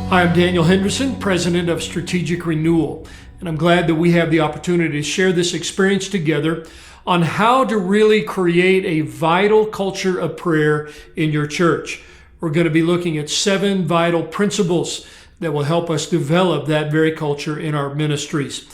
Hi, I'm Daniel Henderson, President of Strategic Renewal, and I'm glad that we have the opportunity to share this experience together on how to really create a vital culture of prayer in your church. We're going to be looking at 7 vital principles that will help us develop that very culture in our ministries.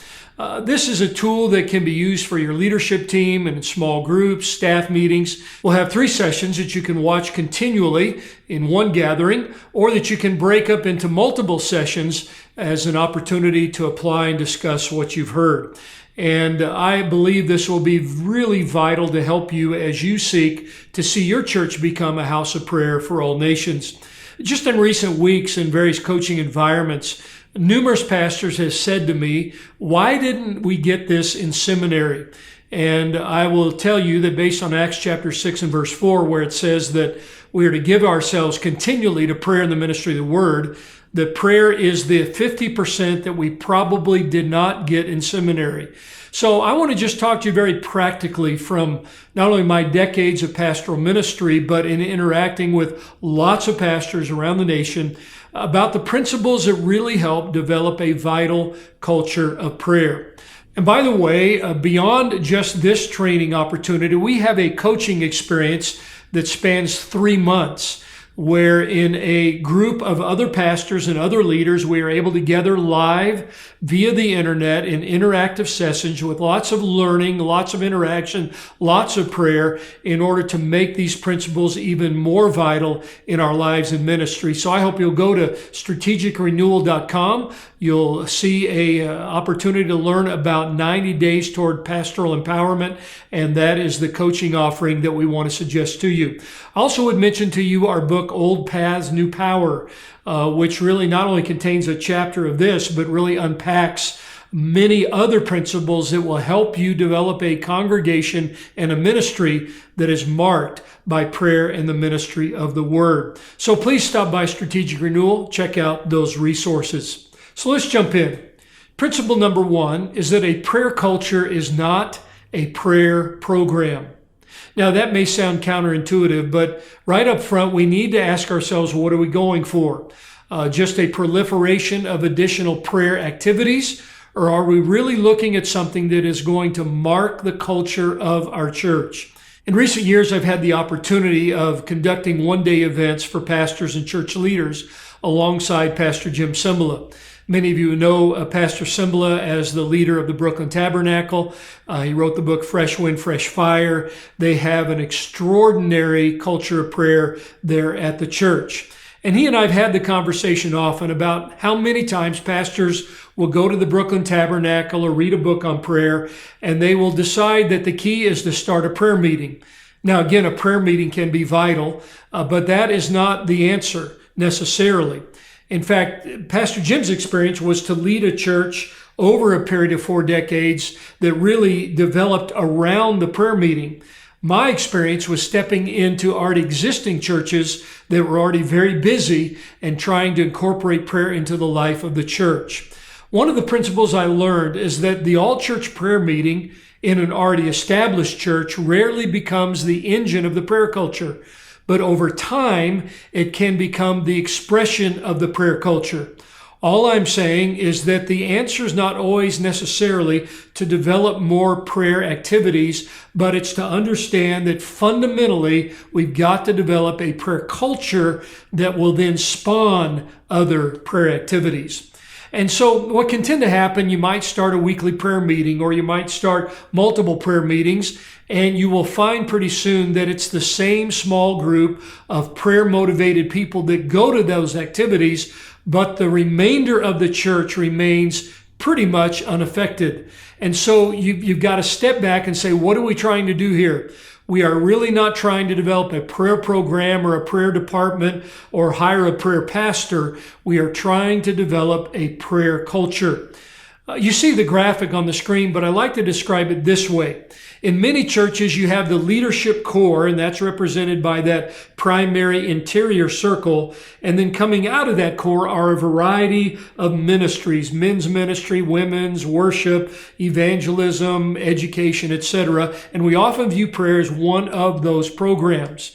This is a tool that can be used for your leadership team and in small groups, staff meetings. We'll have 3 sessions that you can watch continually in one gathering, or that you can break up into multiple sessions as an opportunity to apply and discuss what you've heard. And I believe this will be really vital to help you as you seek to see your church become a house of prayer for all nations. Just in recent weeks in various coaching environments, numerous pastors have said to me, why didn't we get this in seminary? And I will tell you that based on Acts chapter 6 and verse 4, where it says that we are to give ourselves continually to prayer in the ministry of the word, that prayer is the 50% that we probably did not get in seminary. So I want to just talk to you very practically from not only my decades of pastoral ministry, but in interacting with lots of pastors around the nation about the principles that really help develop a vital culture of prayer. And by the way, beyond just this training opportunity, we have a coaching experience that spans 3 months, where in a group of other pastors and other leaders, we are able to gather live via the internet in interactive sessions with lots of learning, lots of interaction, lots of prayer in order to make these principles even more vital in our lives and ministry. So I hope you'll go to strategicrenewal.com. You'll see a opportunity to learn about 90 days toward pastoral empowerment, and that is the coaching offering that we want to suggest to you. I also would mention to you our book, Old Paths, New Power, which really not only contains a chapter of this, but really unpacks many other principles that will help you develop a congregation and a ministry that is marked by prayer and the ministry of the Word. So please stop by Strategic Renewal, check out those resources. So let's jump in. Principle number 1 is that a prayer culture is not a prayer program. Now, that may sound counterintuitive, but right up front, we need to ask ourselves, what are we going for? Just a proliferation of additional prayer activities? Or are we really looking at something that is going to mark the culture of our church? In recent years, I've had the opportunity of conducting one-day events for pastors and church leaders alongside Pastor Jim Cymbala. Many of you know Pastor Cymbala as the leader of the Brooklyn Tabernacle. He wrote the book Fresh Wind, Fresh Fire. They have an extraordinary culture of prayer there at the church. And he and I have had the conversation often about how many times pastors will go to the Brooklyn Tabernacle or read a book on prayer, and they will decide that the key is to start a prayer meeting. Now, again, a prayer meeting can be vital, but that is not the answer necessarily. In fact, Pastor Jim's experience was to lead a church over a period of 4 decades that really developed around the prayer meeting. My experience was stepping into already existing churches that were already very busy and trying to incorporate prayer into the life of the church. One of the principles I learned is that the all-church prayer meeting in an already established church rarely becomes the engine of the prayer culture. But over time, it can become the expression of the prayer culture. All I'm saying is that the answer is not always necessarily to develop more prayer activities, but it's to understand that fundamentally, we've got to develop a prayer culture that will then spawn other prayer activities. And so what can tend to happen, you might start a weekly prayer meeting, or you might start multiple prayer meetings, and you will find pretty soon that it's the same small group of prayer-motivated people that go to those activities, but the remainder of the church remains pretty much unaffected. And so you've got to step back and say, what are we trying to do here? We are really not trying to develop a prayer program or a prayer department or hire a prayer pastor. We are trying to develop a prayer culture. You see the graphic on the screen, but I like to describe it this way. In many churches, you have the leadership core, and that's represented by that primary interior circle. And then coming out of that core are a variety of ministries: men's ministry, women's, worship, evangelism, education, etc. And we often view prayer as one of those programs.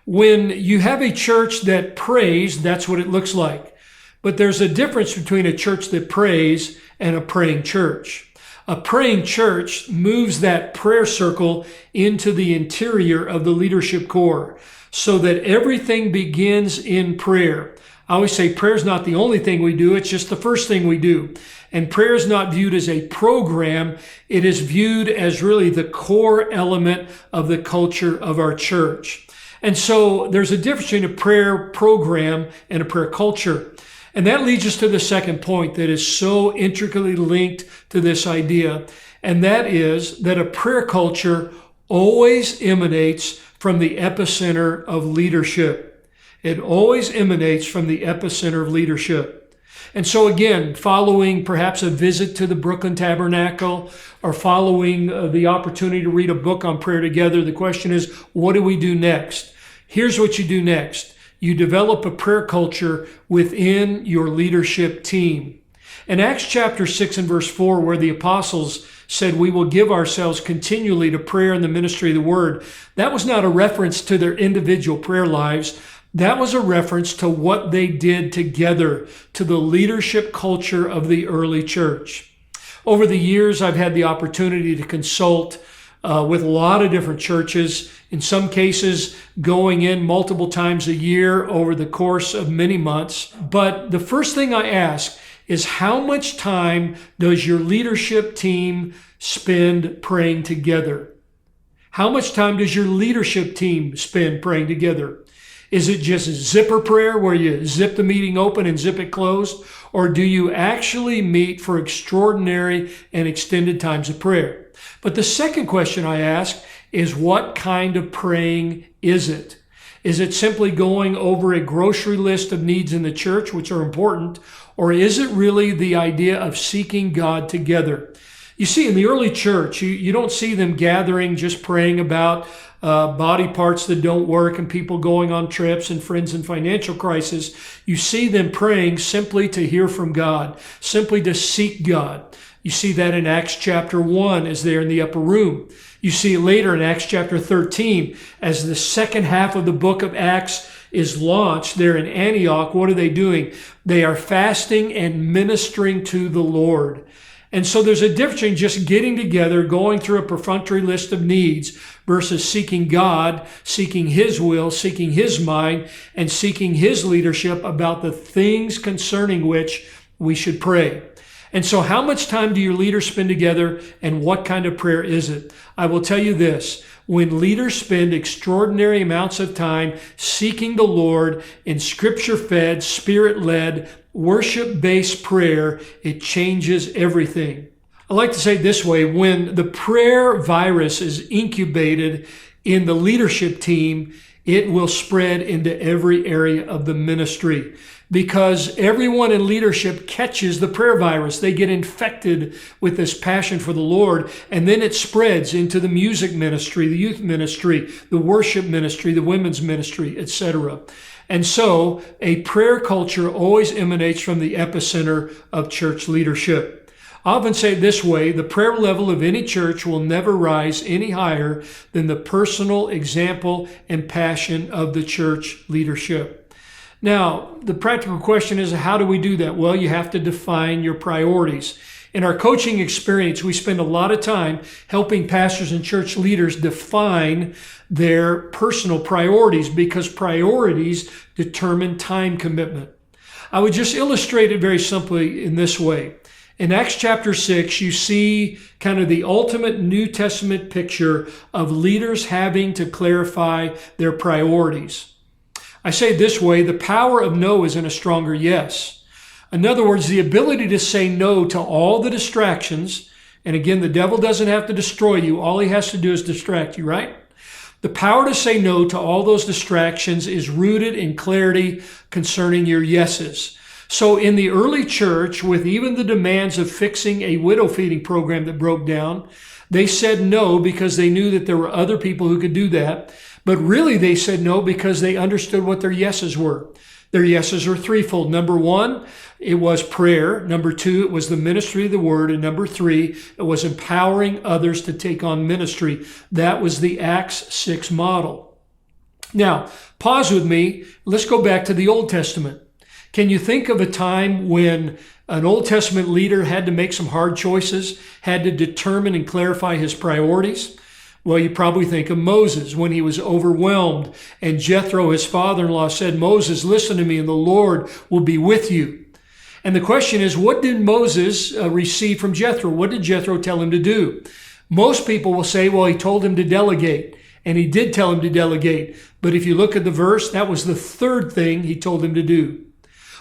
When you have a church that prays, that's what it looks like. But there's a difference between a church that prays and a praying church. A praying church moves that prayer circle into the interior of the leadership core so that everything begins in prayer. I always say prayer is not the only thing we do, it's just the first thing we do. And prayer is not viewed as a program, it is viewed as really the core element of the culture of our church. And so there's a difference between a prayer program and a prayer culture. And that leads us to the second point that is so intricately linked to this idea, and that is that a prayer culture always emanates from the epicenter of leadership. It always emanates from the epicenter of leadership. And so again, following perhaps a visit to the Brooklyn Tabernacle or following the opportunity to read a book on prayer together, the question is, what do we do next? Here's what you do next. You develop a prayer culture within your leadership team. In Acts chapter 6 and verse 4, where the apostles said, we will give ourselves continually to prayer and the ministry of the word, that was not a reference to their individual prayer lives. That was a reference to what they did together, to the leadership culture of the early church. Over the years, I've had the opportunity to consult with a lot of different churches, in some cases going in multiple times a year over the course of many months. But the first thing I ask is, how much time does your leadership team spend praying together? How much time does your leadership team spend praying together? Is it just zipper prayer where you zip the meeting open and zip it closed? Or do you actually meet for extraordinary and extended times of prayer? But the second question I ask is, what kind of praying is it? Is it simply going over a grocery list of needs in the church, which are important? Or is it really the idea of seeking God together? You see, in the early church, you don't see them gathering just praying about body parts that don't work and people going on trips and friends in financial crisis. You see them praying simply to hear from God, simply to seek God. You see that in Acts chapter 1 as they're in the upper room. You see it later in Acts chapter 13 as the second half of the book of Acts is launched there in Antioch. What are they doing? They are fasting and ministering to the Lord. And so there's a difference between just getting together, going through a perfunctory list of needs versus seeking God, seeking His will, seeking His mind, and seeking His leadership about the things concerning which we should pray. And so how much time do your leaders spend together, and what kind of prayer is it? I will tell you this. When leaders spend extraordinary amounts of time seeking the Lord in scripture-fed, spirit-led, worship-based prayer, it changes everything. I like to say it this way: when the prayer virus is incubated in the leadership team, it will spread into every area of the ministry, because everyone in leadership catches the prayer virus. They get infected with this passion for the Lord, and then it spreads into the music ministry, the youth ministry, the worship ministry, the women's ministry, etc. And so a prayer culture always emanates from the epicenter of church leadership. I often say it this way: the prayer level of any church will never rise any higher than the personal example and passion of the church leadership. Now, the practical question is, how do we do that? Well, you have to define your priorities. In our coaching experience, we spend a lot of time helping pastors and church leaders define their personal priorities, because priorities determine time commitment. I would just illustrate it very simply in this way. In Acts chapter 6, you see kind of the ultimate New Testament picture of leaders having to clarify their priorities. I say it this way: the power of no is in a stronger yes. In other words, the ability to say no to all the distractions. And again, the devil doesn't have to destroy you. All he has to do is distract you, right? The power to say no to all those distractions is rooted in clarity concerning your yeses. So in the early church, with even the demands of fixing a widow feeding program that broke down, they said no because they knew that there were other people who could do that. But really they said no because they understood what their yeses were. Their yeses are threefold. Number one, it was prayer. Number two, it was the ministry of the word. And number three, it was empowering others to take on ministry. That was the Acts 6 model. Now, pause with me. Let's go back to the Old Testament. Can you think of a time when an Old Testament leader had to make some hard choices, had to determine and clarify his priorities? Well, you probably think of Moses when he was overwhelmed and Jethro, his father-in-law, said, Moses, listen to me and the Lord will be with you. And the question is, what did Moses receive from Jethro? What did Jethro tell him to do? Most people will say, well, he told him to delegate, and he did tell him to delegate. But if you look at the verse, that was the third thing he told him to do.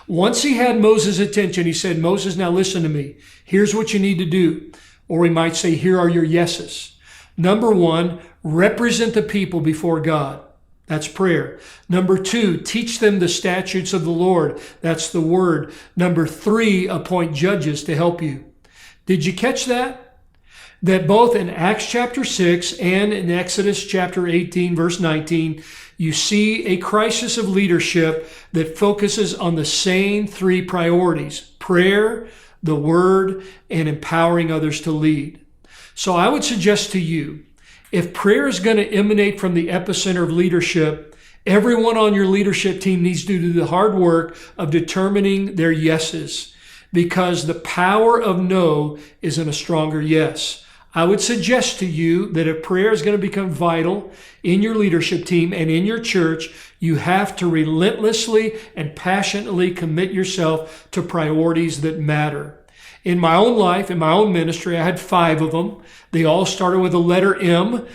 Once he had Moses' attention, he said, Moses, now listen to me. Here's what you need to do. Or he might say, here are your yeses. Number one, represent the people before God. That's prayer. Number two, teach them the statutes of the Lord. That's the word. Number three, appoint judges to help you. Did you catch that? That both in Acts chapter 6 and in Exodus chapter 18, verse 19, you see a crisis of leadership that focuses on the same three priorities: prayer, the word, and empowering others to lead. So I would suggest to you, if prayer is going to emanate from the epicenter of leadership, everyone on your leadership team needs to do the hard work of determining their yeses, because the power of no is in a stronger yes. I would suggest to you that if prayer is going to become vital in your leadership team and in your church, you have to relentlessly and passionately commit yourself to priorities that matter. In my own life, in my own ministry, I had 5 of them. They all started with the letter M.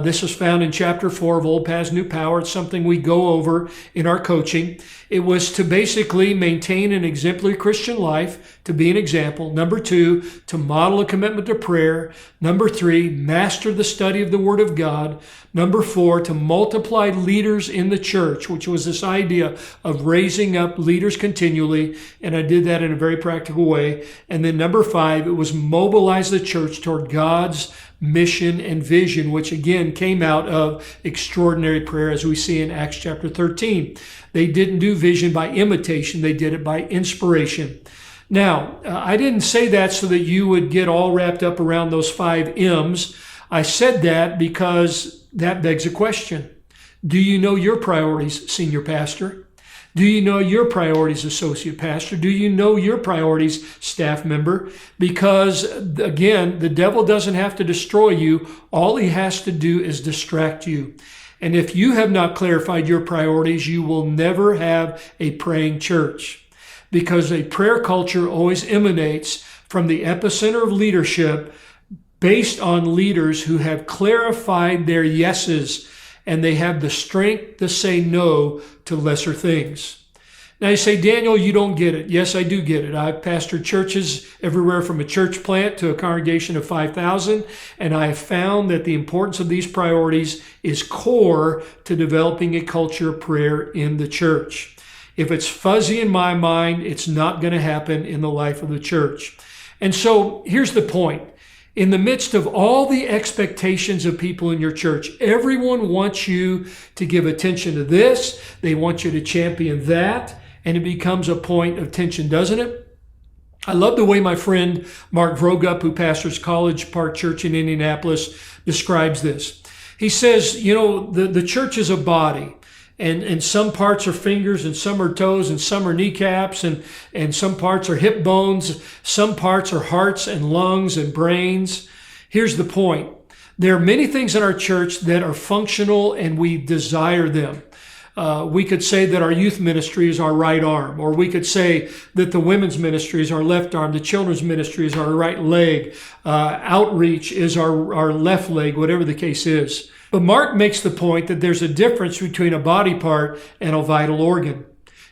This is found in chapter 4 of Old Paths, New Power. It's something we go over in our coaching. It was to basically maintain an exemplary Christian life, to be an example. Number 2, to model a commitment to prayer. Number 3, master the study of the Word of God. Number 4, to multiply leaders in the church, which was this idea of raising up leaders continually. And I did that in a very practical way. And then number 5, it was mobilize the church toward God's mission and vision, which again came out of extraordinary prayer, as we see in Acts chapter 13. They didn't do vision by imitation, they did it by inspiration. Now, I didn't say that so that you would get all wrapped up around those 5 M's. I said that because that begs a question. Do you know your priorities, senior pastor? Do you know your priorities, associate pastor? Do you know your priorities, staff member? Because again, the devil doesn't have to destroy you. All he has to do is distract you. And if you have not clarified your priorities, you will never have a praying church, because a prayer culture always emanates from the epicenter of leadership based on leaders who have clarified their yeses and they have the strength to say no to lesser things. Now you say, Daniel, you don't get it. Yes, I do get it. I've pastored churches everywhere from a church plant to a congregation of 5,000, and I have found that the importance of these priorities is core to developing a culture of prayer in the church. If it's fuzzy in my mind, it's not going to happen in the life of the church. And so here's the point. In the midst of all the expectations of people in your church, everyone wants you to give attention to this. They want you to champion that. And it becomes a point of tension, doesn't it? I love the way my friend Mark Vroegop, who pastors College Park Church in Indianapolis, describes this. He says, the church is a body. And some parts are fingers, and some are toes, and some are kneecaps, and some parts are hip bones. Some parts are hearts and lungs and brains. Here's the point. There are many things in our church that are functional and we desire them. We could say that our youth ministry is our right arm, or we could say that the women's ministry is our left arm, the children's ministry is our right leg, outreach is our left leg, whatever the case is. But Mark makes the point that there's a difference between a body part and a vital organ.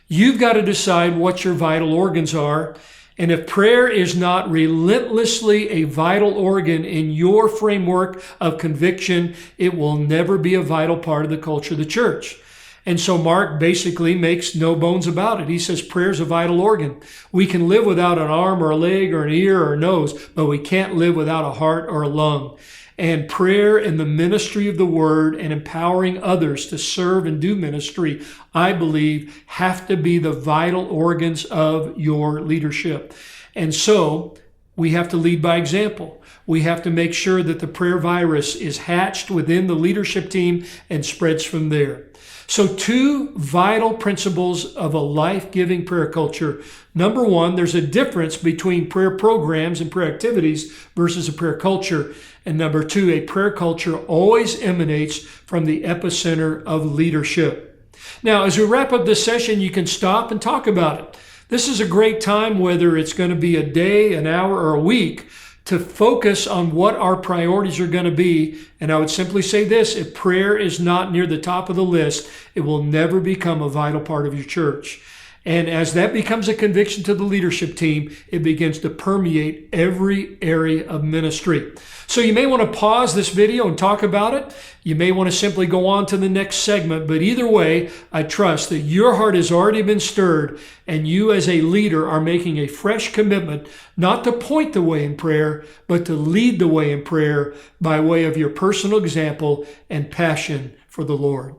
You've got to decide what your vital organs are. And if prayer is not relentlessly a vital organ in your framework of conviction, it will never be a vital part of the culture of the church. And so Mark basically makes no bones about it. He says prayer is a vital organ. We can live without an arm or a leg or an ear or a nose, but we can't live without a heart or a lung. And prayer and the ministry of the word and empowering others to serve and do ministry, I believe, have to be the vital organs of your leadership. And so We have to lead by example. We have to make sure that the prayer virus is hatched within the leadership team and spreads from there. So 2 vital principles of a life-giving prayer culture. Number 1, there's a difference between prayer programs and prayer activities versus a prayer culture. And number 2, a prayer culture always emanates from the epicenter of leadership. Now, as we wrap up this session, you can stop and talk about it. This is a great time, whether it's going to be a day, an hour, or a week, to focus on what our priorities are going to be. And I would simply say this: if prayer is not near the top of the list, it will never become a vital part of your church. And as that becomes a conviction to the leadership team, it begins to permeate every area of ministry. So you may want to pause this video and talk about it. You may want to simply go on to the next segment. But either way, I trust that your heart has already been stirred and you as a leader are making a fresh commitment not to point the way in prayer, but to lead the way in prayer by way of your personal example and passion for the Lord.